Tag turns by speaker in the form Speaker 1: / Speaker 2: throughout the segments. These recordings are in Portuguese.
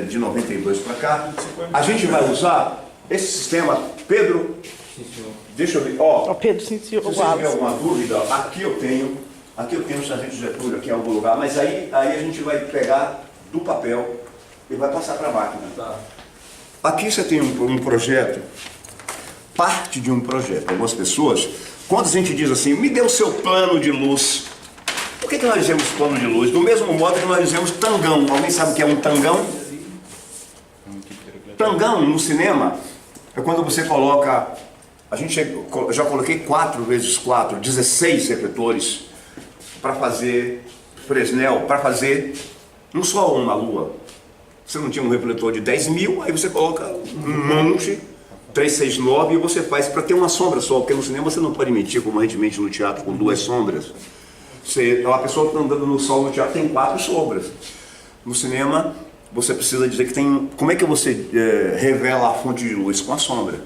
Speaker 1: de 92 para cá, a gente vai usar esse sistema. Pedro, deixa eu ver, ó,
Speaker 2: Pedro, sim, senhor.
Speaker 1: se você tiver alguma dúvida, aqui eu tenho o Sargento Getúlio aqui em algum lugar, mas aí a gente vai pegar do papel e vai passar para a máquina.
Speaker 3: Tá.
Speaker 1: Aqui você tem um projeto, parte de um projeto. Algumas pessoas, quando a gente diz assim, me dê o seu plano de luz. Por que nós dizemos plano de luz? Do mesmo modo que nós dizemos tangão. Alguém sabe o que é um tangão? Tangão no cinema é quando você coloca, eu já coloquei 4x4, 16 refletores para fazer Fresnel, para fazer não só uma lua. Você não tinha um refletor de 10 mil, aí você coloca um monte, 369, e você faz para ter uma sombra só, porque no cinema você não pode mentir como a gente mente no teatro com duas sombras. A pessoa que está andando no sol no teatro tem 4 sombras. No cinema, você precisa dizer que tem... Como é que você revela a fonte de luz? Com a sombra.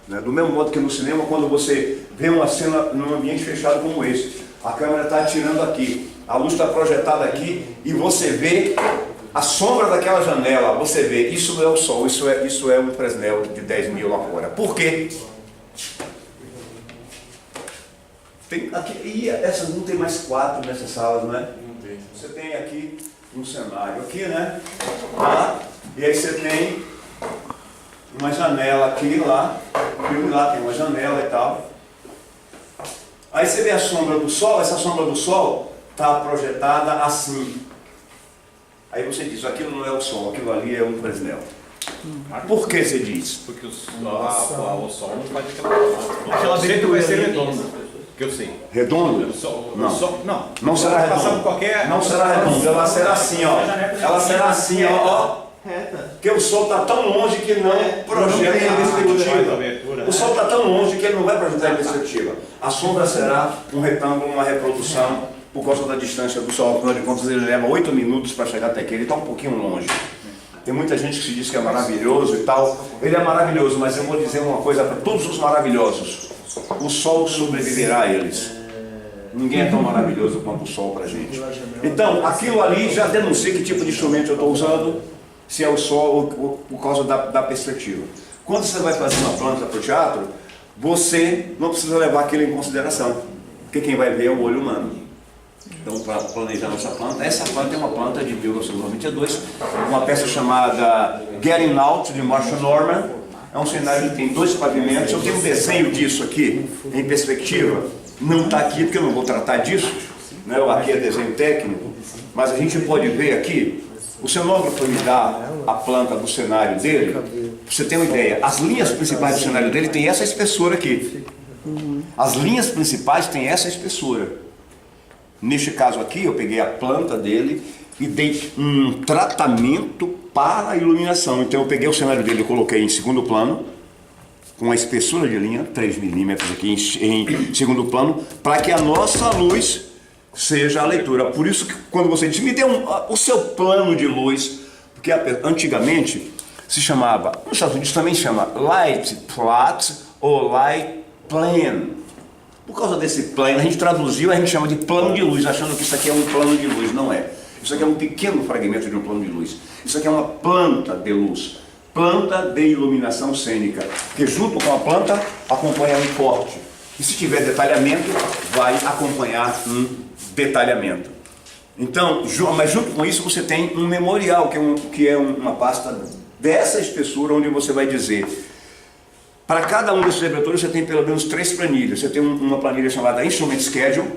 Speaker 1: Né? Do mesmo modo que no cinema, quando você vê uma cena num ambiente fechado como esse, a câmera está atirando aqui, a luz está projetada aqui, e você vê a sombra daquela janela, você vê, isso não é o sol, isso é um Fresnel de 10 mil lá fora. Por quê? Tem aqui, e essas não tem mais 4 nessas salas, né?
Speaker 3: Não tem.
Speaker 1: Você tem aqui um cenário aqui, né? Lá, e aí você tem uma janela aqui lá, e lá tem uma janela e tal. Aí você vê a sombra do sol, essa sombra do sol está projetada assim. Aí você diz, aquilo não é o sol, aquilo ali é um Fresnel. Por que você diz?
Speaker 3: Porque o sol não faz aquela sempre vai ser redondo. Que eu sei.
Speaker 1: Redondo?
Speaker 3: Não.
Speaker 1: Não será redondo. Não será redondo, ela será assim, ó. Ela será assim, ó. Porque o sol está tão longe que não projeta em perspectiva. O sol está tão longe que ele não vai projetar em perspectiva. A sombra será um retângulo, uma reprodução, por causa da distância do sol. Afinal de contas, ele leva 8 minutos para chegar até aqui. Ele está um pouquinho longe. Tem muita gente que se diz que é maravilhoso e tal. Ele é maravilhoso, mas eu vou dizer uma coisa para todos os maravilhosos. O sol sobreviverá a eles. Ninguém é tão maravilhoso quanto o sol para a gente. Então, aquilo ali já denuncia que tipo de instrumento eu estou usando, se é o sol ou por causa da perspectiva. Quando você vai fazer uma planta para o teatro, você não precisa levar aquilo em consideração, porque quem vai ver é o olho humano. Então, para planejar nossa planta, essa planta é uma planta de 1992, uma peça chamada Getting Out, de Marshall Norman. É um cenário que tem 2 pavimentos. Eu tenho um desenho disso aqui, em perspectiva. Não está aqui porque eu não vou tratar disso, né? Aqui é desenho técnico, mas a gente pode ver aqui. O cenógrafo me dá a planta do cenário dele. Pra você ter uma ideia, as linhas principais do cenário dele tem essa espessura aqui. As linhas principais têm essa espessura. Neste caso aqui, eu peguei a planta dele e dei um tratamento para a iluminação. Então eu peguei o cenário dele e coloquei em segundo plano, com a espessura de linha, 3 milímetros aqui em segundo plano, para que a nossa luz seja a leitura. Por isso que quando você diz, me dê o seu plano de luz, porque antigamente se chamava, nos Estados Unidos também chama light plot ou light plan. Por causa desse plano, a gente traduziu, a gente chama de plano de luz, achando que isso aqui é um plano de luz. Não é. Isso aqui é um pequeno fragmento de um plano de luz. Isso aqui é uma planta de luz. Planta de iluminação cênica. Porque junto com a planta, acompanha um corte. E se tiver detalhamento, vai acompanhar um detalhamento. Então, mas junto com isso você tem um memorial, que é uma pasta dessa espessura, onde você vai dizer... Para cada um desses refletores você tem pelo menos 3 planilhas. Você tem uma planilha chamada Instrument Schedule,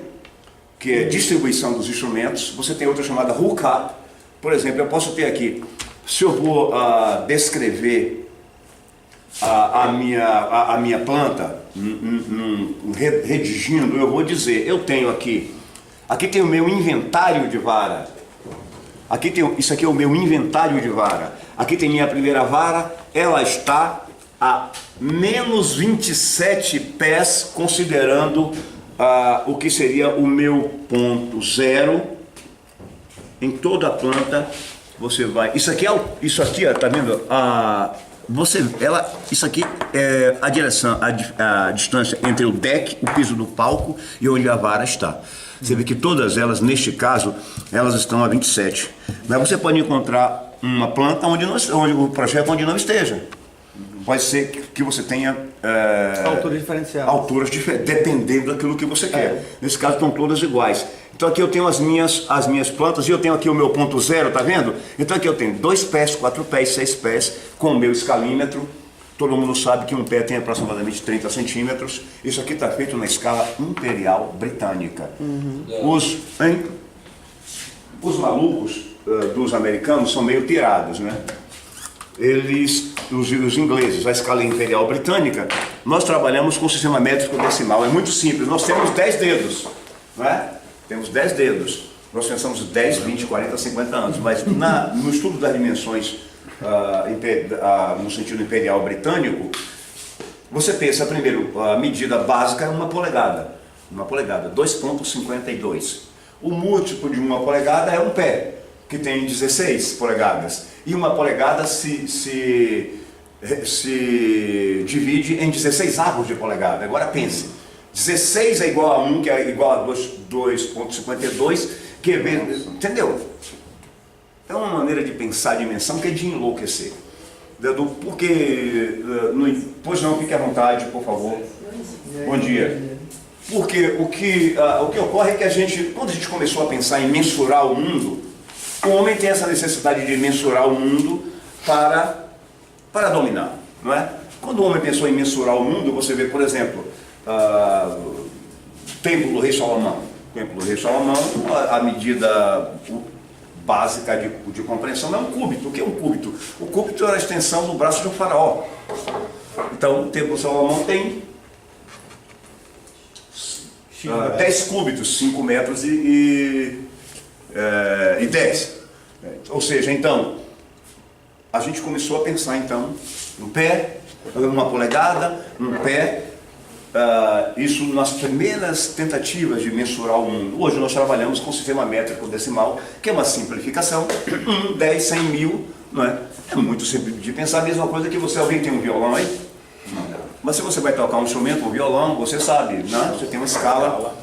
Speaker 1: que é distribuição dos instrumentos. Você tem outra chamada Hookup. Por exemplo, eu posso ter aqui, se eu vou descrever a minha planta, redigindo, eu vou dizer, eu tenho aqui tem o meu inventário de vara. Isso aqui é o meu inventário de vara. Aqui tem minha primeira vara, ela está a menos 27 pés, considerando o que seria o meu ponto zero. Em toda a planta você vai. Isso aqui, ó, tá vendo? Isso aqui é a direção, a distância entre o deck, o piso do palco e onde a vara está. Você vê que todas elas, neste caso, elas estão a 27. Mas você pode encontrar uma planta onde o projeto onde não esteja. Pode ser que você tenha alturas diferentes, dependendo daquilo que você quer. Nesse caso estão todas iguais. Então aqui eu tenho as minhas plantas e eu tenho aqui o meu ponto zero, tá vendo? Então aqui eu tenho 2 pés, 4 pés, 6 pés, com o meu escalímetro. Todo mundo sabe que um pé tem aproximadamente 30 centímetros. Isso aqui está feito na escala imperial britânica. Os malucos dos americanos são meio tirados, né? Os ingleses, a escala imperial britânica, nós trabalhamos com o sistema métrico decimal. É muito simples, nós temos 10 dedos, não é? Temos 10 dedos. Nós pensamos 10, 20, 40, 50 anos, mas no estudo das dimensões no sentido imperial britânico, você pensa primeiro, a medida básica é 1 polegada. 2,52. O múltiplo de 1 polegada é um pé, que tem 16 polegadas. E 1 polegada se divide em 16 avos de polegada. Agora pense, 16 é igual a 1, que é igual a 2,52, que é, entendeu? É uma maneira de pensar a dimensão que é de enlouquecer. Pois não, fique à vontade, por favor. Bom dia. Porque o que ocorre é que quando a gente começou a pensar em mensurar o mundo, o homem tem essa necessidade de mensurar o mundo para dominar, não é? Quando o homem pensou em mensurar o mundo, você vê, por exemplo, o Templo do Rei Salomão. A medida básica de compreensão é um cúbito. O que é um cúbito? O cúbito é a extensão do braço de um faraó. Então, o Templo de Salomão tem 10 cúbitos, 5 metros e 10. Ou seja, então, a gente começou a pensar, então, um pé, 1 polegada, um pé, isso nas primeiras tentativas de mensurar o mundo. Hoje nós trabalhamos com o sistema métrico decimal, que é uma simplificação, 1, 10, 100 mil, não é? É muito simples de pensar, a mesma coisa que alguém tem um violão aí? Mas se você vai tocar um instrumento, um violão, você sabe, né? Você tem uma escala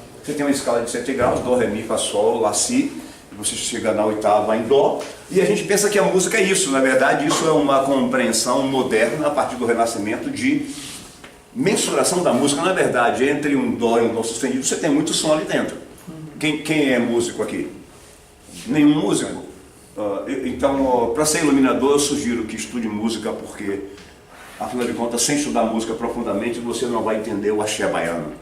Speaker 1: de 7 graus, Dó, Ré, Mi, Fá, Sol, Lá, Si, você chega na oitava em Dó, e a gente pensa que a música é isso. Na verdade, isso é uma compreensão moderna, a partir do Renascimento, de mensuração da música. Na verdade, entre um Dó e um Dó sustenido, você tem muito som ali dentro. Quem é músico aqui? Nenhum músico. Então, para ser iluminador, eu sugiro que estude música, porque, afinal de contas, sem estudar música profundamente, você não vai entender o axé baiano.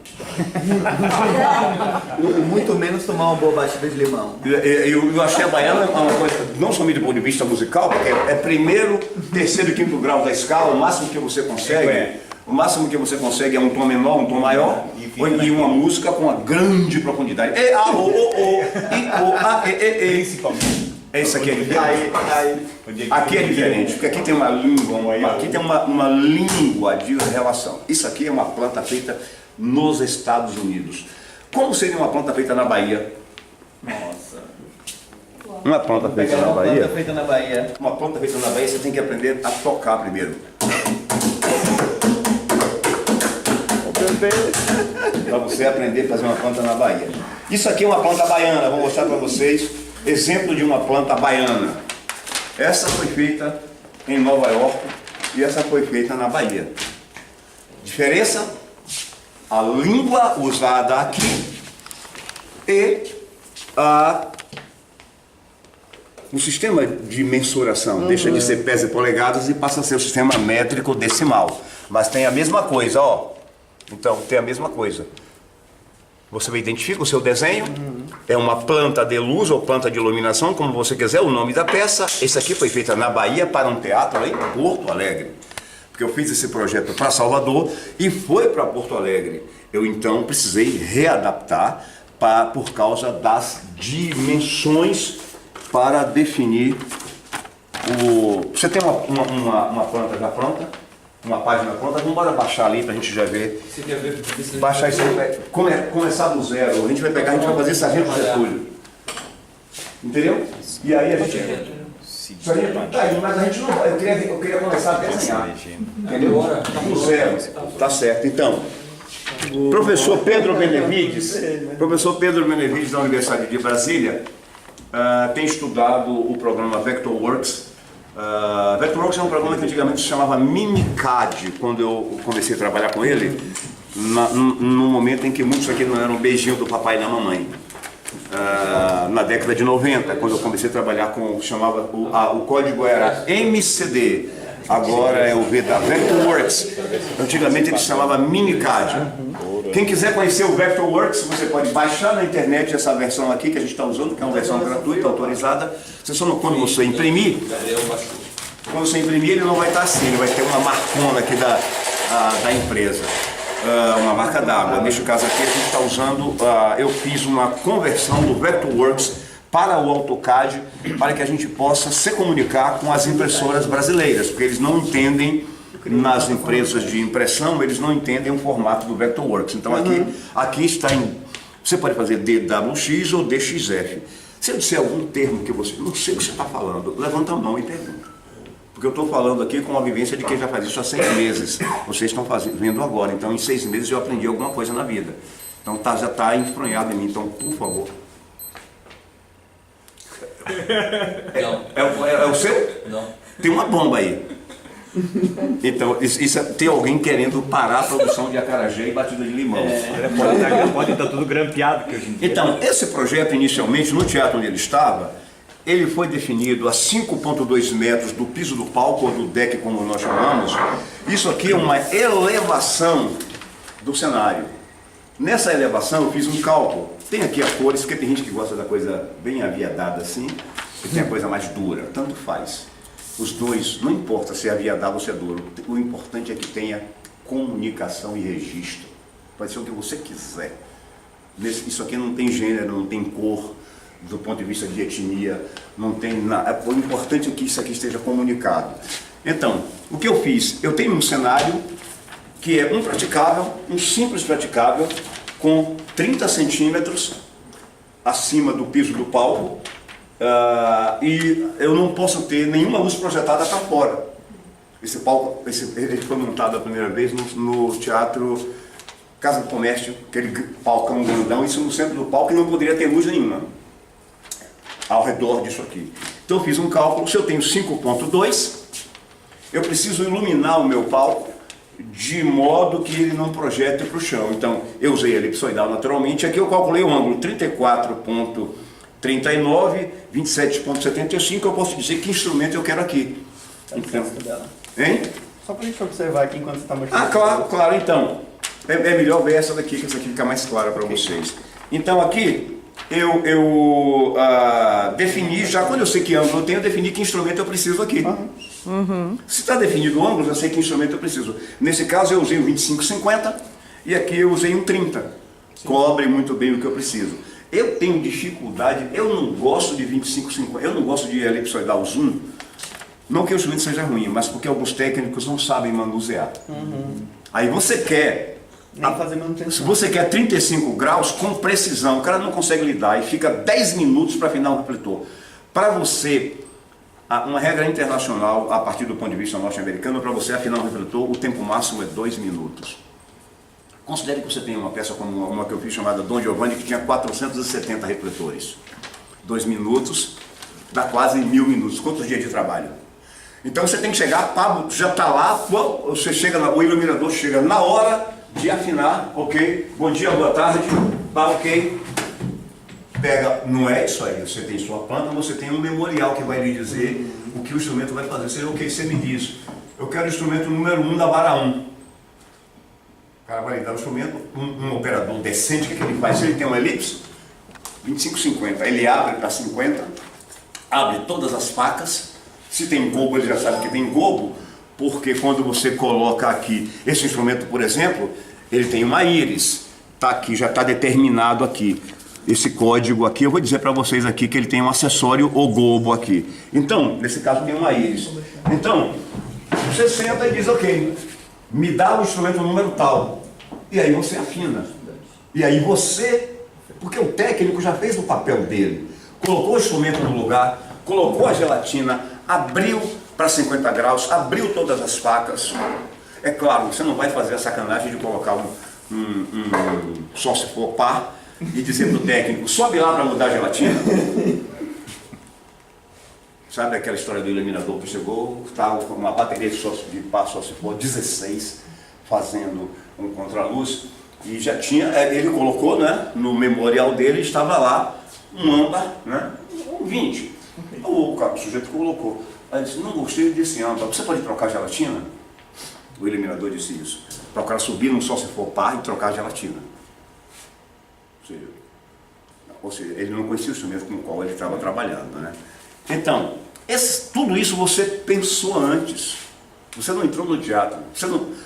Speaker 2: Muito menos tomar uma boa batida de limão.
Speaker 1: E o axé baiano é uma coisa, não somente do ponto de vista musical, porque é primeiro, terceiro e quinto grau da escala, o máximo que você consegue. O máximo que você consegue é um tom menor, um tom maior, e uma música com uma grande profundidade. E, a, o, i, o, a, e. Principalmente. Isso aqui é diferente. Aqui é diferente, porque aqui tem uma língua, aqui tem uma língua de relação. Isso aqui é uma planta feita nos Estados Unidos. Como seria uma planta feita na Bahia?
Speaker 2: Nossa.
Speaker 1: Uma planta feita na Bahia?
Speaker 2: Uma planta feita na Bahia.
Speaker 1: Uma planta feita na Bahia, você tem que aprender a tocar primeiro. Para você aprender a fazer uma planta na Bahia. Isso aqui é uma planta baiana, vou mostrar para vocês. Exemplo de uma planta baiana. Essa foi feita em Nova York e essa foi feita na Bahia. Diferença? A língua usada aqui e o sistema de mensuração. Deixa de ser pés e polegadas e passa a ser o sistema métrico decimal. Mas tem a mesma coisa, ó. Então, tem a mesma coisa. Você identifica o seu desenho, é uma planta de luz ou planta de iluminação, como você quiser, o nome da peça. Esse aqui foi feita na Bahia para um teatro em Porto Alegre. Porque eu fiz esse projeto para Salvador e foi para Porto Alegre. Eu então precisei readaptar por causa das dimensões para definir o... Você tem uma planta já pronta? Uma página pronta, vamos embora baixar ali para a gente já ver.
Speaker 2: Você quer ver?
Speaker 1: Baixar isso aí, começar do zero. A gente vai pegar, a gente vai fazer Sargento Getúlio. Entendeu? E aí a gente... Tá aí, mas a gente não vai. Eu queria começar a desenhar. Entendeu? Do zero. Tá certo. Então, professor Pedro Benevides da Universidade de Brasília, tem estudado o programa Vectorworks Vectorworks é um programa que antigamente se chamava Mimicad, quando eu comecei a trabalhar com ele, no momento em que muitos aqui não eram beijinho do papai e da mamãe. Na década de 90, quando eu comecei a trabalhar com o que chamava, o código era MCD, agora é o Vectorworks. Antigamente ele se chamava Mimicad. Quem quiser conhecer o Vectorworks, você pode baixar na internet essa versão aqui que a gente está usando, que é uma versão gratuita, autorizada. Você só não, quando você imprimir, ele não vai estar assim, ele vai ter uma marcona aqui da empresa. Uma marca d'água. Neste caso aqui a gente está usando, eu fiz uma conversão do Vectorworks para o AutoCAD, para que a gente possa se comunicar com as impressoras brasileiras, porque eles não entendem, nas empresas de impressão, eles não entendem o formato do Vectorworks. Então aqui está você pode fazer DWX ou DXF. Se eu disser algum termo que você não sei o que você está falando, levanta a mão e pergunta. Porque eu estou falando aqui com a vivência de quem já faz isso há 6 meses. Vocês estão vendo agora. Então, em 6 meses eu aprendi alguma coisa na vida. Então, já está enfronhado em mim. Então, por favor.
Speaker 4: Não.
Speaker 1: É o seu?
Speaker 4: Não.
Speaker 1: Tem uma bomba aí. Então, tem alguém querendo parar a produção de acarajé e batida de limão.
Speaker 3: Pode estar tudo grampeado. Que hoje em dia...
Speaker 1: Então, esse projeto, inicialmente, no teatro onde ele estava, ele foi definido a 5,2 metros do piso do palco, ou do deck, como nós chamamos. Isso aqui é uma elevação do cenário. Nessa elevação eu fiz um cálculo. Tem aqui as cores, porque tem gente que gosta da coisa bem aviadada assim, e tem a coisa mais dura, tanto faz. Os dois, não importa se é aviadado ou se é duro, o importante é que tenha comunicação e registro. Pode ser o que você quiser. Isso aqui não tem gênero, não tem cor, do ponto de vista de etnia, não tem nada. O importante é que isso aqui esteja comunicado. Então, o que eu fiz? Eu tenho um cenário que é um simples praticável, com 30 centímetros acima do piso do palco, e eu não posso ter nenhuma luz projetada para fora. Esse palco, ele foi montado a primeira vez no Teatro Casa do Comércio, aquele palcão grandão, isso no centro do palco, e não poderia ter luz nenhuma ao redor disso aqui. Então eu fiz um cálculo, se eu tenho 5,2, eu preciso iluminar o meu palco de modo que ele não projete para o chão. Então eu usei a elipsoidal naturalmente, aqui eu calculei o ângulo 34,39, 27,75, eu posso dizer que instrumento eu quero aqui. Então, hein?
Speaker 2: Só para a gente observar aqui enquanto você está mostrando.
Speaker 1: Claro, então. É melhor ver essa daqui, que essa aqui fica mais clara para vocês. Então aqui, eu defini, já quando eu sei que ângulo eu tenho, eu defini que instrumento eu preciso aqui. Se está definido o ângulo, eu sei que instrumento eu preciso. Nesse caso eu usei o 25,50 e aqui eu usei um 30. Cobre muito bem o que eu preciso. Eu tenho dificuldade, eu não gosto de 25,50, eu não gosto de elipsoidal zoom. Não que o instrumento seja ruim, mas porque alguns técnicos não sabem manusear. Aí você quer... Se você quer 35 graus com precisão, o cara não consegue lidar e fica 10 minutos para afinar um refletor. Para você, uma regra internacional, a partir do ponto de vista norte-americano, para você afinar um refletor, o tempo máximo é 2 minutos. Considere que você tem uma peça como uma que eu fiz chamada Dom Giovanni, que tinha 470 refletores. 2 minutos dá quase 1000 minutos. Quantos dias de trabalho? Então você tem que chegar, já está lá, você chega, o iluminador chega na hora de afinar, ok, bom dia, boa tarde, ok, pega, não é isso aí, você tem sua planta, você tem um memorial que vai lhe dizer o que o instrumento vai fazer. Você, ok, você me diz, eu quero o instrumento número 1 da vara 1. O cara vai lhe dar o instrumento, um operador decente, o que ele faz? Se ele tem uma elipse, 25,50, ele abre para 50, abre todas as facas, se tem gobo, ele já sabe que tem gobo, porque quando você coloca aqui, esse instrumento, por exemplo, ele tem uma íris, tá aqui, já está determinado aqui, esse código aqui, eu vou dizer para vocês aqui que ele tem um acessório ou gobo aqui. Então, nesse caso tem uma íris. Então, você senta e diz, ok, me dá o instrumento número tal, e aí você afina. E aí você, porque o técnico já fez o papel dele, colocou o instrumento no lugar, colocou a gelatina, abriu para 50 graus, abriu todas as facas. É claro, você não vai fazer a sacanagem de colocar só se for par e dizer para o técnico, sobe lá para mudar a gelatina. Sabe aquela história do iluminador que chegou, estava com uma bateria de par só se for 16, fazendo um contraluz, e já tinha, ele colocou, né, no memorial dele, estava lá um âmbar, né, um 20. O sujeito colocou. Aí disse, não gostei desse âmbar, você pode trocar a gelatina? O iluminador disse isso. Para o cara subir num só se for par e trocar a gelatina. Ou seja, ele não conhecia o instrumento com o qual ele estava trabalhando, né? Então, tudo isso você pensou antes. Você não entrou no teatro,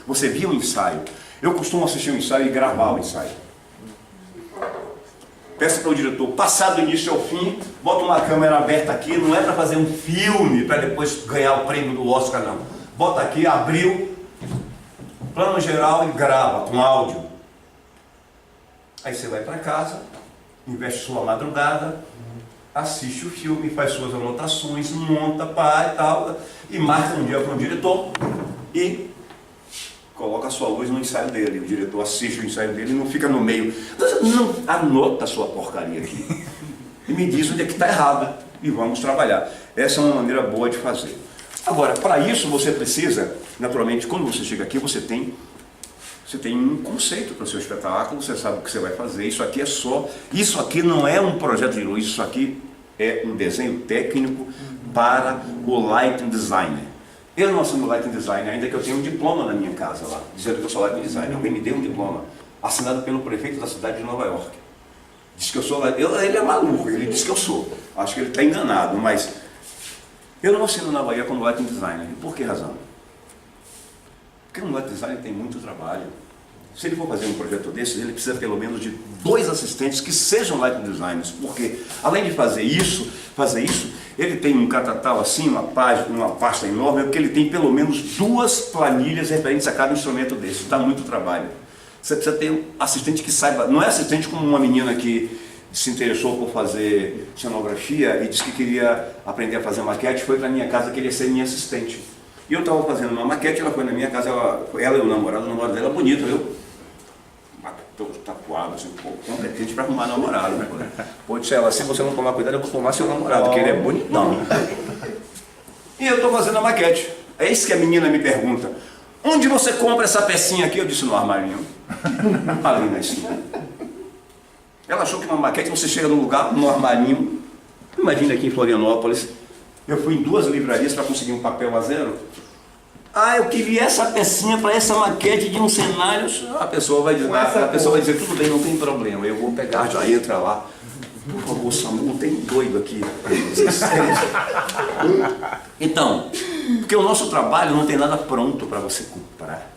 Speaker 1: você viu o ensaio. Eu costumo assistir um ensaio e gravar o ensaio. Peço para o diretor, passar do início ao fim, bota uma câmera aberta aqui, não é para fazer um filme, para depois ganhar o prêmio do Oscar, não. Bota aqui, abriu, plano geral e grava com áudio. Aí você vai para casa, investe sua madrugada, assiste o filme, faz suas anotações, monta, pá e tal, e marca um dia com o diretor e coloca a sua luz no ensaio dele. O diretor assiste o ensaio dele e não fica no meio. Não, anota a sua porcaria aqui e me diz onde é que está errado e vamos trabalhar. Essa é uma maneira boa de fazer. Agora, para isso você precisa, naturalmente, quando você chega aqui, você tem um conceito para o seu espetáculo, você sabe o que você vai fazer. Isso aqui não é um projeto de luz, isso aqui é um desenho técnico para o lighting designer. Eu não sou lighting designer, ainda que eu tenha um diploma na minha casa lá, dizendo que eu sou lighting designer. Alguém me deu um diploma, assinado pelo prefeito da cidade de Nova York. Diz que eu sou lighting. Ele é maluco, ele diz que eu sou. Acho que ele está enganado, mas eu não assino na Bahia como lighting designer. E por que razão? Porque um lighting designer tem muito trabalho. Se ele for fazer um projeto desses, ele precisa pelo menos de 2 assistentes que sejam lighting designers, porque além de fazer isso, ele tem um catatal assim, uma pasta enorme, porque ele tem pelo menos 2 planilhas referentes a cada instrumento desse. Dá muito trabalho. Você precisa ter um assistente que saiba, não é assistente como uma menina que se interessou por fazer cenografia e disse que queria aprender a fazer maquete, foi para minha casa querer ser minha assistente. E eu estava fazendo uma maquete, ela foi na minha casa, ela e o namorado dela bonito, eu estou tapuado, assim, competente para arrumar namorado, né? Pô, disse ela, se você não tomar cuidado, eu vou tomar seu namorado, que ele é bonitão. E eu estou fazendo a maquete. É isso que a menina me pergunta, onde você compra essa pecinha aqui? Eu disse, no armarinho. Ali na esquina. Ela achou que uma maquete, você chega num lugar, no armarinho. Imagina aqui em Florianópolis, eu fui em 2 livrarias para conseguir um papel A0. Eu queria essa pecinha para essa maquete de um cenário. A pessoa vai dizer, tudo bem, não tem problema, eu vou pegar, já entra lá. Por favor, Samu, tem doido aqui. Então, porque o nosso trabalho não tem nada pronto para você comprar.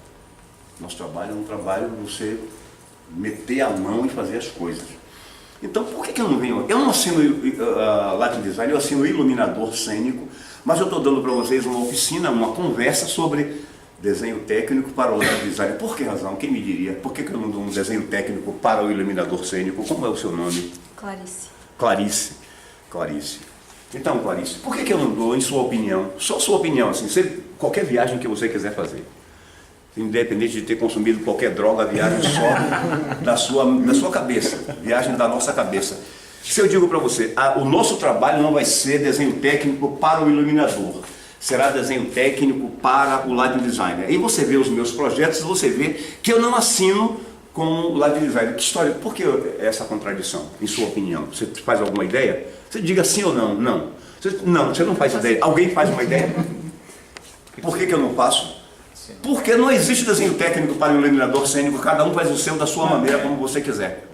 Speaker 1: Nosso trabalho é um trabalho de você meter a mão e fazer as coisas. Então, por que eu não venho? Eu não assino lighting design, eu assino iluminador cênico, mas eu estou dando para vocês uma oficina, uma conversa sobre desenho técnico para o lighting design. Por que razão? Quem me diria? Por que eu não dou um desenho técnico para o iluminador cênico? Como é o seu nome?
Speaker 5: Clarice.
Speaker 1: Clarice. Então, Clarice, por que eu não dou, em sua opinião, só sua opinião, assim, qualquer viagem que você quiser fazer, independente de ter consumido qualquer droga, a viagem só da sua cabeça, viagem da nossa cabeça. Se eu digo para você, o nosso trabalho não vai ser desenho técnico para o iluminador, será desenho técnico para o lighting designer. E você vê os meus projetos, você vê que eu não assino com o lighting designer. Que história? Por que essa contradição, em sua opinião? Você faz alguma ideia? Você diga sim ou não? Não. Você não faz ideia. Alguém faz uma ideia? Por que eu não faço? Porque não existe desenho técnico para o iluminador cênico, cada um faz o seu da sua maneira, como você quiser.